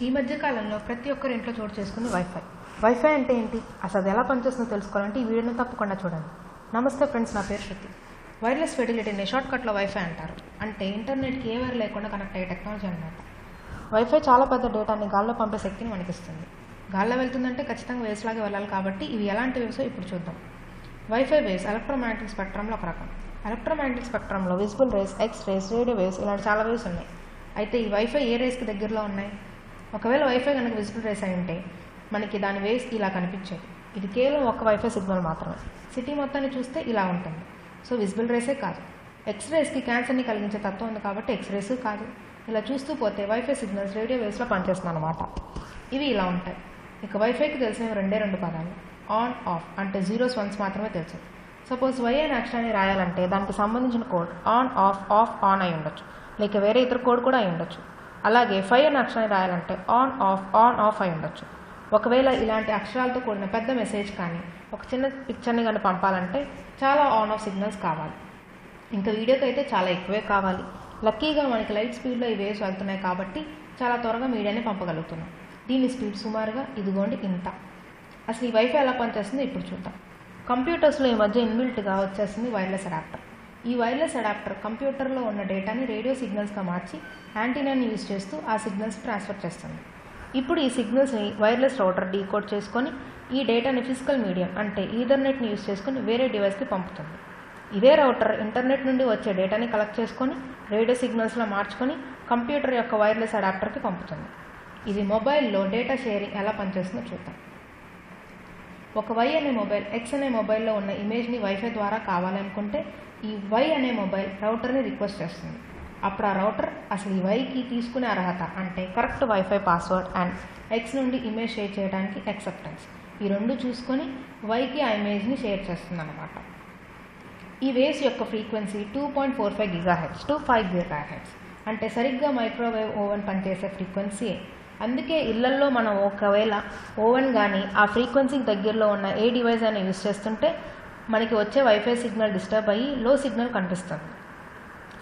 ఈ మధ్య కాలంలో ప్రతి ఒక్కరి ఇంట్లో చోటు చేసుకుంది వైఫై. వైఫై అంటే ఏంటి, అసలు ఎలా పనిచేస్తుందో తెలుసుకోవాలంటే ఈ వీడియోని తప్పకుండా చూడండి. నమస్తే ఫ్రెండ్స్, నా పేరు శృతి. వైర్లెస్ ఫెసిలిటీని షార్ట్కట్లో వైఫై అంటారు. అంటే ఇంటర్నెట్కి ఏ వైర్ లేకుండా కనెక్ట్ అయ్యే టెక్నాలజీ అన్నమాట. వైఫై చాలా పెద్ద డేటాని గాల్లో పంపే శక్తిని మనకిస్తుంది. గాల్లో వెళ్తుందంటే ఖచ్చితంగా వేవ్స్ లాగే వెళ్ళాలి కాబట్టి ఇవి ఎలాంటి వేవ్సో ఇప్పుడు చూద్దాం. వైఫై వేవ్స్ ఎలక్ట్రోమాగ్నెటిక్ స్పెక్ట్రంలో ఒక రకం. ఎలక్ట్రోమాగ్నెటిక్ స్పెక్ట్రంలో visible rays, X rays, radio waves ఇలాంటి చాలా వేవ్స్ ఉన్నాయి. అయితే ఈ వైఫై ఏ రేస్కి దగ్గరలో ఉన్నాయి? ఒకవేళ వైఫై కనుక విజిబుల్ రేస్ అయి ఉంటే మనకి దాని వేవ్స్ ఇలా కనిపించేది. ఇది కేవలం ఒక వైఫై సిగ్నల్ మాత్రమే. సిటీ మొత్తాన్ని చూస్తే ఇలా ఉంటుంది. సో విజిబుల్ రేసే కాదు. ఎక్స్ రేస్కి క్యాన్సర్ని కలిగించే తత్వం ఉంది కాబట్టి ఎక్స్ రేస్ కాదు. ఇలా చూస్తూ పోతే వైఫై సిగ్నల్స్ రేడియో వేవ్స్లో పనిచేస్తుంది అనమాట. ఇవి ఇలా ఉంటాయి. ఇక వైఫైకి తెలిసినవి రెండు పదాలు. ఆన్, ఆఫ్ అంటే జీరోస్ వన్స్ మాత్రమే తెలుసు. సపోజ్ వై అనే అక్షరాన్ని రాయాలంటే దానికి సంబంధించిన code on, of, of, on అయి ఉండొచ్చు, లేక వేరే ఇతర కోడ్ కూడా అయి ఉండొచ్చు. అలాగే ఫై అనే అక్షరాన్ని రాయాలంటే ఆన్, ఆఫ్ అయి ఉండొచ్చు. ఒకవేళ ఇలాంటి అక్షరాలతో కూడిన పెద్ద మెసేజ్ కానీ ఒక చిన్న పిక్చర్ని కానీ పంపాలంటే చాలా ఆన్ ఆఫ్ సిగ్నల్స్ కావాలి. ఇంకా వీడియోకి అయితే చాలా ఎక్కువే కావాలి. లక్కీగా మనకి లైట్ స్పీడ్లో ఈ వేవ్స్ వెళ్తున్నాయి కాబట్టి చాలా త్వరగా మీడియాని పంపగలుగుతున్నాం. దీని స్పీడ్ సుమారుగా ఇదిగోండి ఇంత. అసలు ఈ వైఫై ఎలా పనిచేస్తుందో ఇప్పుడు చూద్దాం. కంప్యూటర్స్లో ఈ మధ్య ఇన్బిల్ట్గా వచ్చేస్తుంది వైర్లెస్ అడాప్టర్. ఈ వైర్లెస్ అడాప్టర్ కంప్యూటర్లో ఉన్న డేటాని రేడియో సిగ్నల్స్గా మార్చి యాంటీనాని యూజ్ చేస్తూ ఆ సిగ్నల్స్ ట్రాన్స్ఫర్ చేస్తుంది. ఇప్పుడు ఈ సిగ్నల్స్ని వైర్లెస్ రౌటర్ డీకోడ్ చేసుకొని ఈ డేటాని ఫిజికల్ మీడియం అంటే ఈథర్నెట్ని యూజ్ చేసుకొని వేరే డివైస్కి పంపుతుంది. ఇదే రౌటర్ ఇంటర్నెట్ నుండి వచ్చే డేటాని కలెక్ట్ చేసుకొని రేడియో సిగ్నల్స్లో మార్చుకొని కంప్యూటర్ యొక్క వైర్లెస్ అడాప్టర్కి పంపుతుంది. ఇది మొబైల్లో డేటా షేరింగ్ ఎలా పనిచేస్తుందో చూద్దాం. ఒక వై అనే మొబైల్ ఎక్స్ అనే మొబైల్లో ఉన్న ఇమేజ్ని వైఫై ద్వారా కావాలనుకుంటే ఈ వై అనే మొబైల్ రౌటర్ని రిక్వెస్ట్ చేస్తుంది. అప్పుడు ఆ రౌటర్ అసలు ఈ వైకి తీసుకునే అర్హత అంటే correct wifi password and X నుండి ఇమేజ్ షేర్ చేయడానికి యాక్సెప్టెన్స్ ఈ రెండు చూసుకొని వైకి ఆ ఇమేజ్ని షేర్ చేస్తుంది అన్నమాట. ఈ వేవ్స్ యొక్క ఫ్రీక్వెన్సీ 2.45 GHz టు 5 GHz అంటే సరిగ్గా మైక్రోవేవ్ ఓవెన్ పనిచేసే ఫ్రీక్వెన్సీ. అందుకే ఇళ్లల్లో మనం ఒకవేళ ఓవెన్ కానీ ఆ ఫ్రీక్వెన్సీకి దగ్గరలో ఉన్న ఏ డివైస్ అయినా యూజ్ చేస్తుంటే మనకి వచ్చే వైఫై సిగ్నల్ డిస్టర్బ్ అయ్యి లో సిగ్నల్ కనిపిస్తుంది.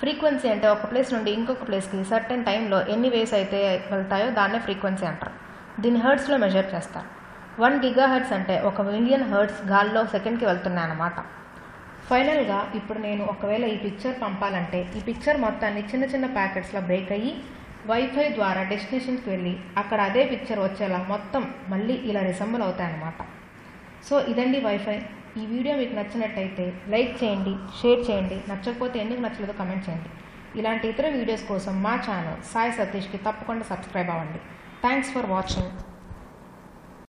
ఫ్రీక్వెన్సీ అంటే ఒక ప్లేస్ నుండి ఇంకొక ప్లేస్కి సర్టెన్ టైంలో ఎన్ని వేవ్స్ అయితే వెళ్తాయో దాన్నే ఫ్రీక్వెన్సీ అంటారు. దీన్ని హర్ట్స్లో మెజర్ చేస్తారు. 1 GHz అంటే 1,000,000 హర్ట్స్ గాల్లో సెకండ్కి వెళ్తున్నాయి అన్నమాట. ఫైనల్గా ఇప్పుడు నేను ఒకవేళ ఈ పిక్చర్ పంపాలంటే ఈ పిక్చర్ మొత్తాన్ని చిన్న చిన్న ప్యాకెట్స్లో బ్రేక్ అయ్యి వైఫై ద్వారా డెస్టినేషన్కి వెళ్ళి అక్కడ అదే పిక్చర్ వచ్చేలా మొత్తం మళ్ళీ ఇలా రిసెంబుల్ అవుతాయి అన్నమాట. సో ఇదండి వైఫై. ఈ వీడియో మీకు నచ్చినట్టయితే లైక్ చేయండి, షేర్ చేయండి. నచ్చకపోతే ఎందుకు నచ్చలేదో కమెంట్ చేయండి. ఇలాంటి ఇతర వీడియోస్ కోసం మా ఛానల్ సాయి సతీష్కి తప్పకుండా సబ్స్క్రైబ్ అవ్వండి. Thanks for watching.